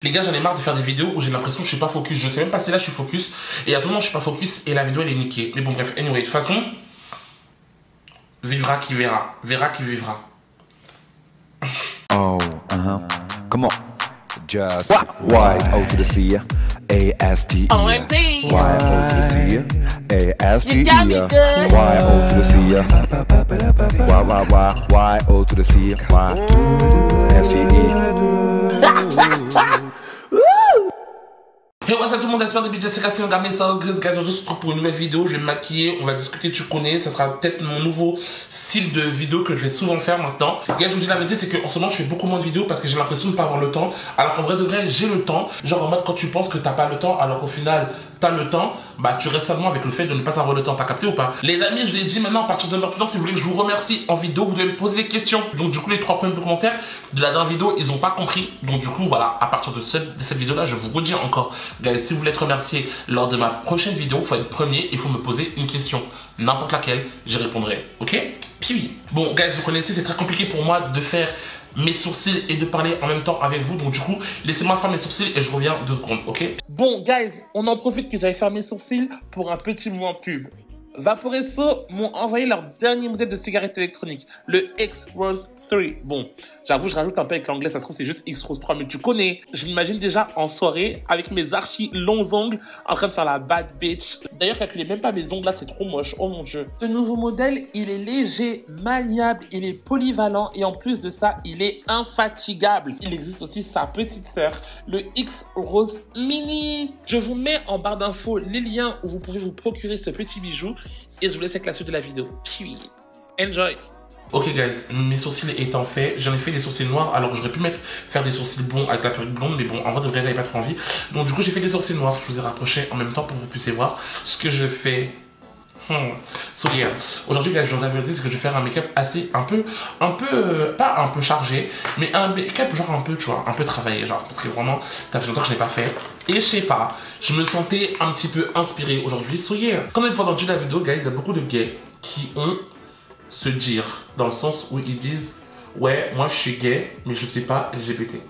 Les gars, j'en ai marre de faire des vidéos où j'ai l'impression que je suis pas focus. Je sais même pas si là je suis focus. Et à tout moment, je suis pas focus et la vidéo elle est niquée. Mais bon, bref, anyway, de toute façon, vivra qui verra. Verra qui vivra. Oh, come on. Just Y-O to the C, A-S-T-E. OMG. Y-O to the C, A-S-T-E. You got me good. Y-O to the C, Y-O to the C, Y-S-T-E. Hey, what's up tout le monde, j'espère que c'est Cassio, regardez ça, guys, aujourd'hui on se retrouve pour une nouvelle vidéo, je vais me maquiller, on va discuter, tu connais, ça sera peut-être mon nouveau style de vidéo que je vais souvent faire maintenant. Guys, je vous dis la vérité, c'est qu'en ce moment je fais beaucoup moins de vidéos parce que j'ai l'impression de pas avoir le temps, alors qu'en vrai de vrai, j'ai le temps, genre en mode quand tu penses que t'as pas le temps, alors qu'au final, t'as le temps, bah tu restes seulement avec le fait de ne pas avoir le temps, t'as capté ou pas? Les amis, je l'ai dit maintenant, à partir de maintenant, si vous voulez que je vous remercie en vidéo, vous devez me poser des questions. Donc du coup, les 3 premiers commentaires de la dernière vidéo, ils ont pas compris, donc du coup, voilà, à partir de cette vidéo-là, je vous redis encore, guys, si vous voulez être remercié lors de ma prochaine vidéo, il faut être premier, il faut me poser une question, n'importe laquelle, j'y répondrai, ok? Puis oui. Bon, guys, vous connaissez, c'est très compliqué pour moi de faire mes sourcils et de parler en même temps avec vous, donc du coup, laissez-moi faire mes sourcils et je reviens 2 secondes, ok? Bon, guys, on en profite que j'aille faire mes sourcils pour un petit moment pub. Vaporesso m'ont envoyé leur dernier modèle de cigarette électronique, le X-Rose 3. Bon, j'avoue, je rajoute un peu avec l'anglais, ça se trouve c'est juste X-Rose 3, mais tu connais. Je m'imagine déjà en soirée avec mes archi longs ongles en train de faire la bad bitch. D'ailleurs, calculez même pas mes ongles là, c'est trop moche, oh mon dieu. Ce nouveau modèle, il est léger, maniable, il est polyvalent et en plus de ça, il est infatigable. Il existe aussi sa petite sœur, le X-Rose Mini. Je vous mets en barre d'infos les liens où vous pouvez vous procurer ce petit bijou. Et je vous laisse avec la suite de la vidéo. Puis, enjoy! Ok guys, mes sourcils étant faits, j'en ai fait des sourcils noirs alors que j'aurais pu faire des sourcils blonds avec la perruque blonde, mais bon, en vrai de vrai, j'avais pas trop envie. Donc du coup, j'ai fait des sourcils noirs, je vous ai rapproché en même temps pour que vous puissiez voir ce que je fais. So yeah. Aujourd'hui, guys, je vous avais dit que je vais faire un make-up assez pas un peu chargé, mais un make-up genre un peu, tu vois, un peu travaillé, genre, parce que vraiment, ça fait longtemps que je l'ai pas fait. Et je sais pas, je me sentais un petit peu inspiré aujourd'hui. So yeah. Comme vous le voyez dans le titre de la vidéo, guys, il y a beaucoup de gays qui ont se dire, dans le sens où ils disent ouais, moi je suis gay, mais je sais pas LGBT.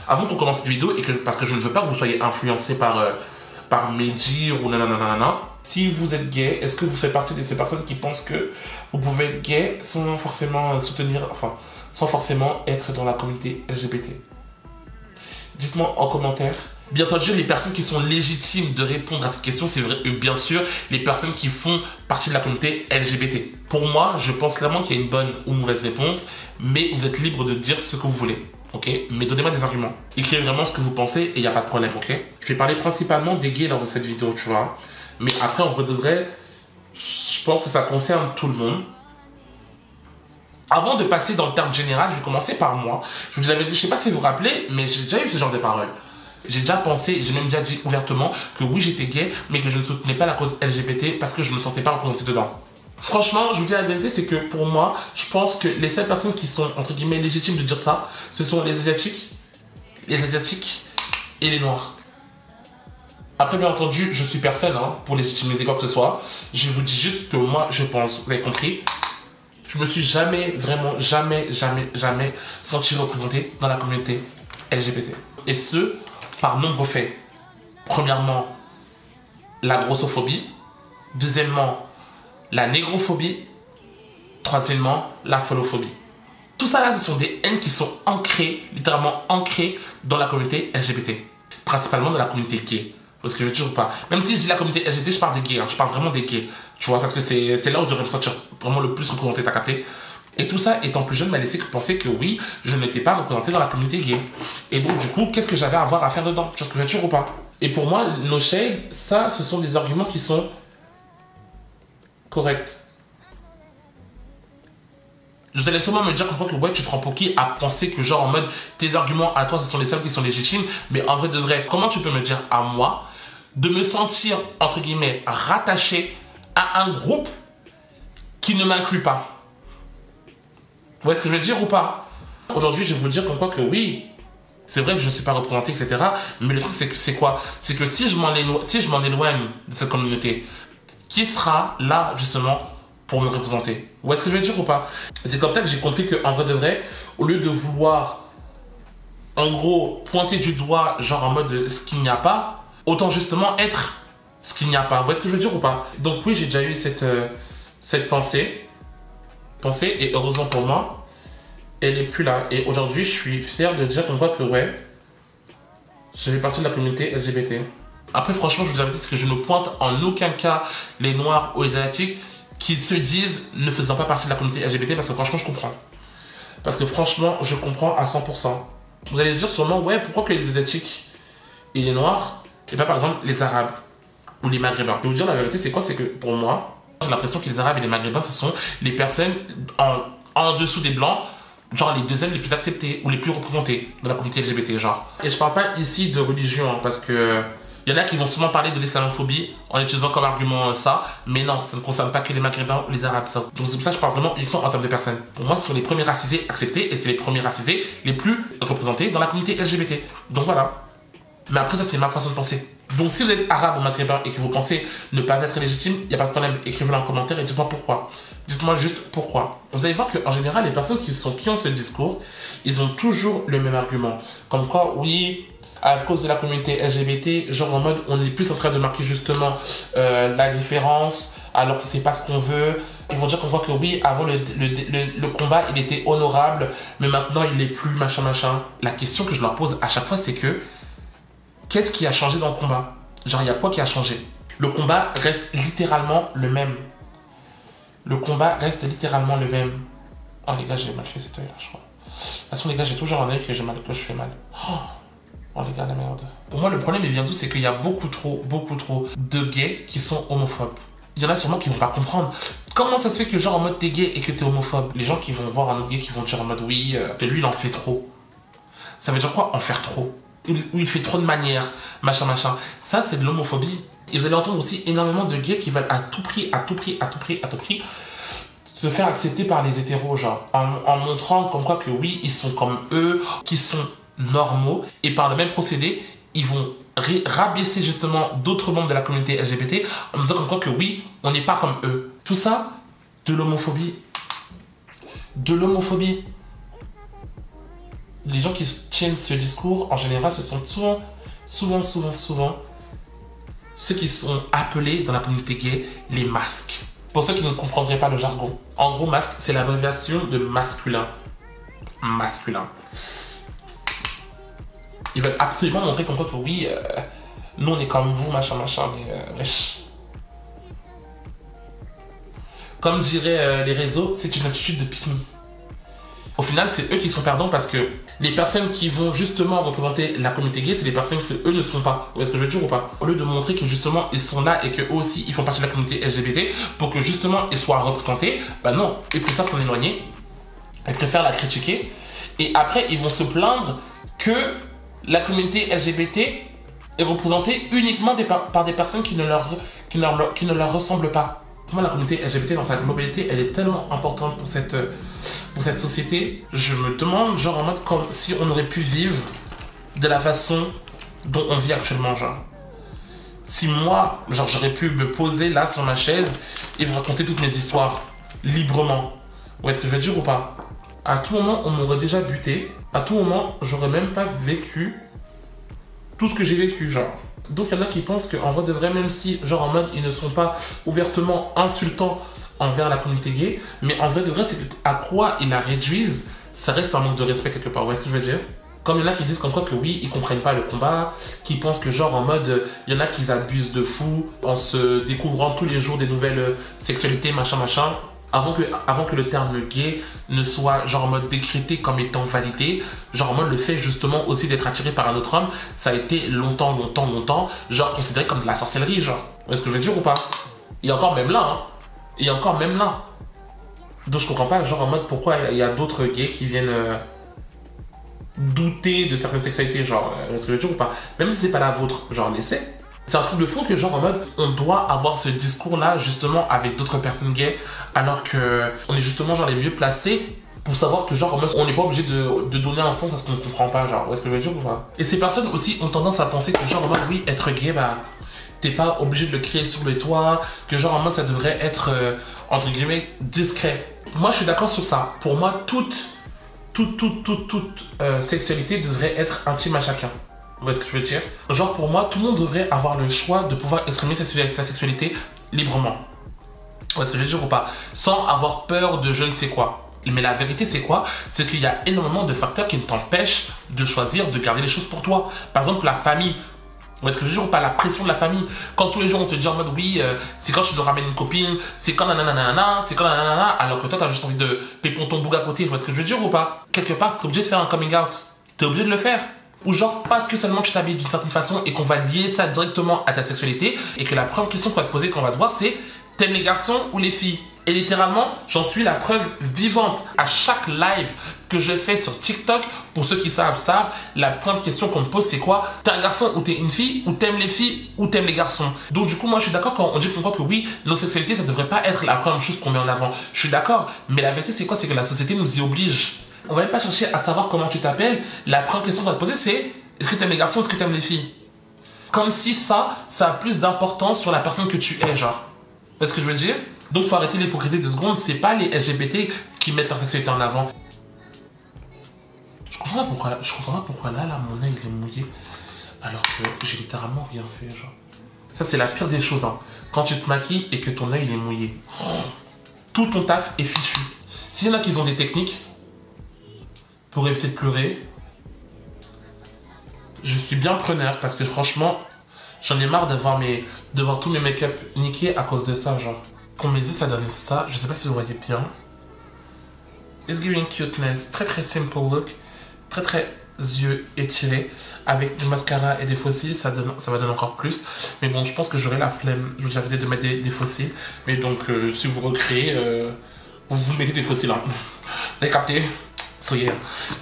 Avant qu'on commence cette vidéo, et que, parce que je ne veux pas que vous soyez influencé par mes dires ou nanana, si vous êtes gay, est-ce que vous faites partie de ces personnes qui pensent que vous pouvez être gay sans forcément soutenir, enfin, sans forcément être dans la communauté LGBT? Dites-moi en commentaire. Bien entendu, les personnes qui sont légitimes de répondre à cette question, c'est vrai, bien sûr, les personnes qui font partie de la communauté LGBT. Pour moi, je pense clairement qu'il y a une bonne ou mauvaise réponse, mais vous êtes libre de dire ce que vous voulez, ok? Mais donnez-moi des arguments. Écrivez vraiment ce que vous pensez et il n'y a pas de problème, ok? Je vais parler principalement des gays lors de cette vidéo, tu vois. Mais après, en vrai de vrai, je pense que ça concerne tout le monde. Avant de passer dans le terme général, je vais commencer par moi. Je vous l'avais dit, je sais pas si vous vous rappelez, mais j'ai déjà eu ce genre de paroles. J'ai déjà pensé, j'ai même déjà dit ouvertement que oui, j'étais gay, mais que je ne soutenais pas la cause LGBT parce que je ne me sentais pas représenté dedans. Franchement, je vous dis la vérité, c'est que pour moi, je pense que les seules personnes qui sont, entre guillemets, légitimes de dire ça, ce sont les Asiatiques et les Noirs. Après, bien entendu, je suis personne pour légitimiser quoi que ce soit. Je vous dis juste que moi, je pense, vous avez compris, je me suis jamais senti représenté dans la communauté LGBT. Et ce, par nombreux faits. Premièrement, la grossophobie. Deuxièmement, la négrophobie. Troisièmement, la phallophobie. Tout ça là, ce sont des haines qui sont ancrées, littéralement ancrées dans la communauté LGBT. Principalement dans la communauté gay. Parce que je ne veux toujours pas. Même si je dis la communauté LGBT, je parle des gays. Je parle vraiment des gays. Tu vois, parce que c'est là où je devrais me sentir vraiment le plus représenté, t'as capté? Et tout ça, étant plus jeune, m'a laissé penser que oui, je n'étais pas représenté dans la communauté gay. Et donc, du coup, qu'est-ce que j'avais à avoir à faire dedans? Tu vois ce que je veux dire ou pas? Et pour moi, no shade, ça, ce sont des arguments qui sont corrects. Vous allez sûrement me dire que ouais, tu te prends pour qui à penser que genre en mode, tes arguments à toi, ce sont les seuls qui sont légitimes. Mais en vrai de vrai, comment tu peux me dire à moi de me sentir, entre guillemets, rattaché à un groupe qui ne m'inclut pas? Vous voyez ce que je veux dire ou pas? Aujourd'hui, je vais vous dire comme quoi que oui, c'est vrai que je ne suis pas représenté, etc. Mais le truc, c'est que c'est quoi? C'est que si je m'en éloigne de cette communauté, qui sera là, justement, pour me représenter? Vous voyez ce que je veux dire ou pas? C'est comme ça que j'ai compris qu'en vrai de vrai, au lieu de vouloir en gros, pointer du doigt, genre en mode ce qu'il n'y a pas, autant justement être ce qu'il n'y a pas. Vous voyez ce que je veux dire ou pas? Donc oui, j'ai déjà eu cette pensée, et heureusement pour moi, elle est plus là. Et aujourd'hui, je suis fier de dire qu'on voit que ouais, je fais partie de la communauté LGBT. Après, franchement, je vous avais dit que je ne pointe en aucun cas les Noirs ou les Asiatiques qui se disent ne faisant pas partie de la communauté LGBT, parce que franchement, je comprends. Parce que franchement, je comprends à 100%. Vous allez dire sûrement, ouais, pourquoi que les Asiatiques et les Noirs, et pas par exemple les Arabes ou les Maghrébins? Je vais vous dire la vérité, c'est quoi? C'est que pour moi, j'ai l'impression que les Arabes et les Maghrébins, ce sont les personnes en dessous des Blancs, genre les deuxièmes les plus acceptés ou les plus représentés dans la communauté LGBT, genre. Et je parle pas ici de religion, hein, parce que il y en a qui vont souvent parler de l'islamophobie en utilisant comme argument ça, mais non, ça ne concerne pas que les Maghrébins ou les Arabes, ça. Donc c'est pour ça que je parle vraiment uniquement en termes de personnes. Pour moi, ce sont les premiers racisés acceptés et c'est les premiers racisés les plus représentés dans la communauté LGBT. Donc voilà. Mais après, ça, c'est ma façon de penser. Donc si vous êtes arabe ou maghrébin et que vous pensez ne pas être légitime, il n'y a pas de problème. Écrivez-le en commentaire et dites-moi pourquoi. Dites-moi juste pourquoi. Vous allez voir qu'en général, les personnes qui ont ce discours, ils ont toujours le même argument. Comme quoi, oui, à cause de la communauté LGBT, genre en mode, on est plus en train de marquer justement la différence, alors que c'est pas ce qu'on veut. Ils vont dire qu'on voit que oui, avant le combat, il était honorable, mais maintenant, il n'est plus machin. La question que je leur pose à chaque fois, c'est que qu'est-ce qui a changé dans le combat? Genre, il y a quoi qui a changé? Le combat reste littéralement le même. Le combat reste littéralement le même. Oh les gars, j'ai mal fait cet œil là, je crois. De toute façon, les gars, j'ai toujours un œil que je fais mal. Oh les gars, la merde. Pour moi, le problème, il vient d'où? C'est qu'il y a beaucoup trop de gays qui sont homophobes. Il y en a sûrement qui vont pas comprendre. Comment ça se fait que genre en mode t'es gay et que t'es homophobe? Les gens qui vont voir un autre gay qui vont dire en mode oui, que lui il en fait trop. Ça veut dire quoi en faire trop? Il fait trop de manières, machin. Ça, c'est de l'homophobie. Et vous allez entendre aussi énormément de gays qui veulent à tout prix se faire accepter par les hétéros, genre, en montrant comme quoi que oui, ils sont comme eux, qui sont normaux, et par le même procédé, ils vont rabaisser justement d'autres membres de la communauté LGBT en disant comme quoi que oui, on n'est pas comme eux. Tout ça, de l'homophobie. De l'homophobie. Les gens qui tiennent ce discours, en général, ce sont souvent ceux qui sont appelés dans la communauté gay les masques. Pour ceux qui ne comprendraient pas le jargon. En gros, masque, c'est l'abréviation de masculin. Masculin. Ils veulent absolument montrer comme quoi que oui, nous on est comme vous, machin, mais wesh. Comme diraient les réseaux, c'est une attitude de pique-me. Au final, c'est eux qui sont perdants parce que les personnes qui vont justement représenter la communauté gay, c'est les personnes que eux ne sont pas. Vous voyez ce que je veux dire ou pas? Au lieu de montrer que justement ils sont là et que eux aussi ils font partie de la communauté LGBT pour que justement ils soient représentés, bah non, ils préfèrent s'en éloigner, ils préfèrent la critiquer et après ils vont se plaindre que la communauté LGBT est représentée uniquement par des personnes qui ne leur ressemblent pas. Pour moi, la communauté LGBT dans sa globalité, elle est tellement importante pour cette société. Je me demande, genre en mode, comme si on aurait pu vivre de la façon dont on vit actuellement, genre. Si moi, genre, j'aurais pu me poser là sur ma chaise et vous raconter toutes mes histoires librement. Vous voyez ce que je veux dire ou pas? À tout moment, on m'aurait déjà buté. À tout moment, j'aurais même pas vécu tout ce que j'ai vécu, genre. Donc il y en a qui pensent qu'en vrai de vrai, même si genre en mode ils ne sont pas ouvertement insultants envers la communauté gay, mais en vrai de vrai, c'est à quoi ils la réduisent, ça reste un manque de respect quelque part. Vous voyez ce que je veux dire? Comme il y en a qui disent comme quoi que oui, ils comprennent pas le combat, qui pensent que genre en mode, il y en a qui abusent de fou en se découvrant tous les jours des nouvelles sexualités, machin. Avant que le terme gay ne soit genre en mode décrété comme étant validé, genre en mode le fait justement aussi d'être attiré par un autre homme, ça a été longtemps, genre considéré comme de la sorcellerie, genre. Vous voyez ce que je veux dire ou pas? Et encore même là, hein. Et encore même là. Donc je comprends pas genre en mode pourquoi il y a d'autres gays qui viennent douter de certaines sexualités, genre. Vous voyez ce que je veux dire ou pas? Même si c'est pas la vôtre, genre laissez. C'est un truc de fou que genre en mode on doit avoir ce discours là justement avec d'autres personnes gays alors que on est justement genre les mieux placés pour savoir que genre en mode on n'est pas obligé de donner un sens à ce qu'on ne comprend pas, genre. Où est-ce que je veux dire ou pas? Et ces personnes aussi ont tendance à penser que genre en mode oui, être gay, bah t'es pas obligé de le crier sur le toit, que genre en mode ça devrait être entre guillemets discret. Moi je suis d'accord sur ça. Pour moi toute toute sexualité devrait être intime à chacun. Vous voyez ce que je veux dire? Genre pour moi, tout le monde devrait avoir le choix de pouvoir exprimer sa sexualité librement. Vous voyez ce que je veux dire ou pas? Sans avoir peur de je ne sais quoi. Mais la vérité c'est quoi? C'est qu'il y a énormément de facteurs qui t'empêchent de choisir de garder les choses pour toi. Par exemple la famille. Ou est-ce que je dis ou pas la pression de la famille? Quand tous les jours on te dit en mode oui, c'est quand tu dois ramener une copine, c'est quand nanana, c'est quand nanana, alors que toi t'as juste envie de pépon ton boug à côté, je vois ce que je veux dire ou pas? Quelque part t'es obligé de faire un coming out, t'es obligé de le faire. Ou genre parce que seulement tu t'habilles d'une certaine façon et qu'on va lier ça directement à ta sexualité et que la première question qu'on va te poser quand on va te voir c'est t'aimes les garçons ou les filles? Et littéralement, j'en suis la preuve vivante. À chaque live que je fais sur TikTok, pour ceux qui savent, la première question qu'on me pose, c'est quoi? T'es un garçon ou t'es une fille? Ou t'aimes les filles ou t'aimes les garçons? Donc du coup, moi, je suis d'accord quand on dit pour moi que oui, nos sexualités, ça devrait pas être la première chose qu'on met en avant. Je suis d'accord, mais la vérité, c'est quoi? C'est que la société nous y oblige. On va même pas chercher à savoir comment tu t'appelles. La première question qu'on va te poser, c'est est-ce que t'aimes les garçons ou est-ce que t'aimes les filles? Comme si ça a plus d'importance sur la personne que tu es, genre. Est-ce que je veux dire? Donc, faut arrêter l'hypocrisie 2 secondes. C'est pas les LGBT qui mettent leur sexualité en avant. Je comprends pas pourquoi là, mon œil il est mouillé. Alors que j'ai littéralement rien fait, genre. Ça, c'est la pire des choses, hein. Quand tu te maquilles et que ton œil il est mouillé. Tout ton taf est fichu. S'il y en a qui ont des techniques pour éviter de pleurer, je suis bien preneur parce que franchement, j'en ai marre de voir tous mes make-up niqués à cause de ça, genre. Pour mes yeux, ça donne ça. Je sais pas si vous voyez bien. It's giving cuteness. Très très simple look. Très très yeux étirés. Avec du mascara et des faux cils, ça va donner encore plus. Mais bon, je pense que j'aurai la flemme. Je vous avais dit de mettre des faux cils. Mais donc, si vous recréez, vous mettez des faux cils. Hein. Vous avez capté? Soyez.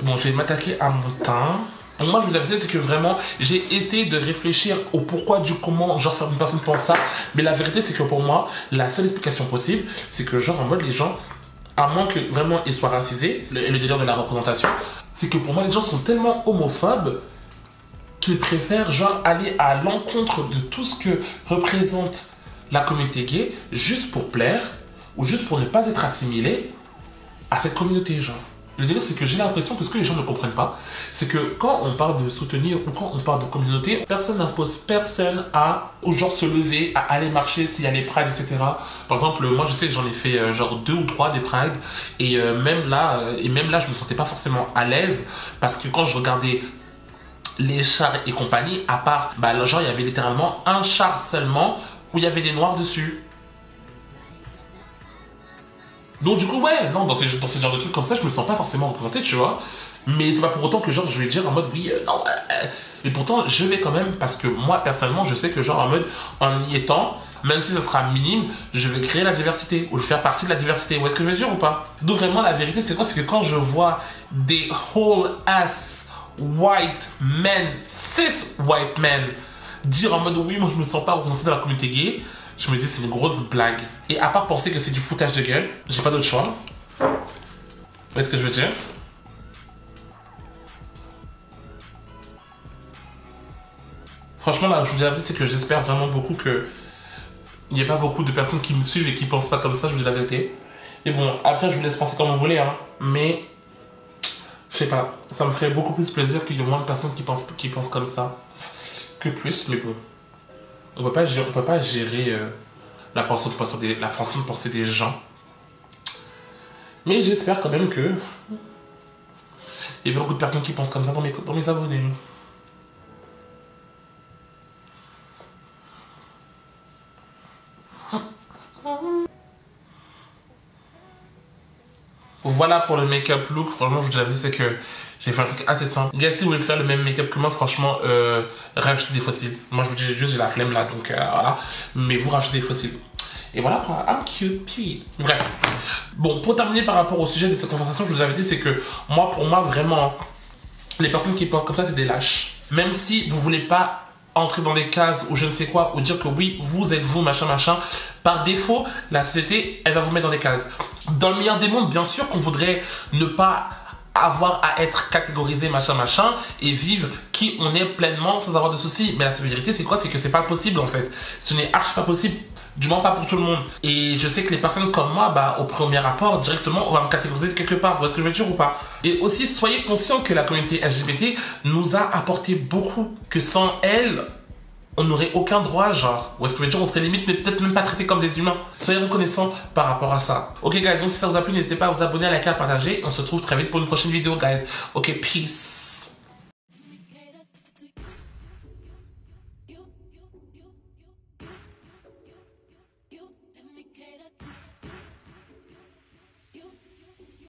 Bon, je vais m'attaquer à mon teint. Donc moi, je vous avais dit, c'est que vraiment, j'ai essayé de réfléchir au pourquoi du comment, genre, certaines personnes pensent ça. Mais la vérité, c'est que pour moi, la seule explication possible, c'est que genre, en mode, les gens, à moins que vraiment ils soient racisés, le délire de la représentation, c'est que pour moi, les gens sont tellement homophobes qu'ils préfèrent, genre, aller à l'encontre de tout ce que représente la communauté gay, juste pour plaire, ou juste pour ne pas être assimilé à cette communauté, genre. Le délire, c'est que j'ai l'impression que ce que les gens ne comprennent pas, c'est que quand on parle de soutenir ou quand on parle de communauté, personne n'impose personne à, au genre, se lever, à aller marcher s'il y a les prides, etc. Par exemple, moi, je sais que j'en ai fait genre 2 ou 3 des prides, et même là, je me sentais pas forcément à l'aise, parce que quand je regardais les chars et compagnie, à part, bah, genre, il y avait littéralement un char seulement où il y avait des noirs dessus. Donc du coup, ouais, non, dans ce genre de trucs comme ça, je me sens pas forcément représenté, tu vois. Mais c'est pas pour autant que genre, je vais dire en mode, oui, non, mais pourtant, je vais quand même, parce que moi, personnellement, je sais que genre, en mode, en y étant, même si ça sera minime, je vais créer la diversité, ou je vais faire partie de la diversité. Vous voyez ce que je veux dire ou pas? Donc vraiment, la vérité, c'est quoi? C'est que quand je vois des whole ass white men, cis white men, dire en mode, oui, moi, je me sens pas représenté dans la communauté gay, je me dis c'est une grosse blague. Et à part penser que c'est du foutage de gueule, j'ai pas d'autre choix. Vous voyez ce que je veux dire? Franchement là, je vous dis la vérité, c'est que j'espère vraiment beaucoup que il n'y ait pas beaucoup de personnes qui me suivent et qui pensent ça comme ça, je vous dis la vérité. Et bon, après je vous laisse penser comme vous voulez, hein. Mais je sais pas, ça me ferait beaucoup plus plaisir qu'il y ait moins de personnes qui pensent comme ça que plus, mais bon. On peut pas gérer la façon de penser des gens. Mais j'espère quand même que il y a beaucoup de personnes qui pensent comme ça dans mes abonnés. Voilà pour le make-up look. Franchement, je vous avais dit, c'est que j'ai fait un truc assez simple. Guys, si vous voulez faire le même make-up que moi, franchement, rajoutez des fossiles. Moi, je vous dis juste, j'ai la flemme là, donc voilà. Mais vous rajoutez des fossiles. Et voilà quoi, I'm cute, puis. Bref. Bon, pour terminer par rapport au sujet de cette conversation, je vous avais dit, c'est que moi, pour moi, vraiment, les personnes qui pensent comme ça, c'est des lâches. Même si vous voulez pas entrer dans des cases ou je ne sais quoi, ou dire que oui, vous êtes vous, machin, machin, par défaut, la société, elle va vous mettre dans des cases. Dans le meilleur des mondes, bien sûr qu'on voudrait ne pas avoir à être catégorisé, machin, machin, et vivre qui on est pleinement sans avoir de soucis. Mais la vérité, c'est quoi? C'est que c'est pas possible, en fait. Ce n'est archi pas possible. Du moins pas pour tout le monde. Et je sais que les personnes comme moi, bah, au premier rapport, directement, on va me catégoriser de quelque part. Vous voyez ce que je veux dire ou pas? Et aussi, soyez conscients que la communauté LGBT nous a apporté beaucoup. Que sans elle, on n'aurait aucun droit, genre. Ou est-ce que je veux dire, on serait limite, mais peut-être même pas traités comme des humains. Soyez reconnaissants par rapport à ça. Ok, guys, donc si ça vous a plu, n'hésitez pas à vous abonner, à liker, à partager. On se retrouve très vite pour une prochaine vidéo, guys. Ok, peace.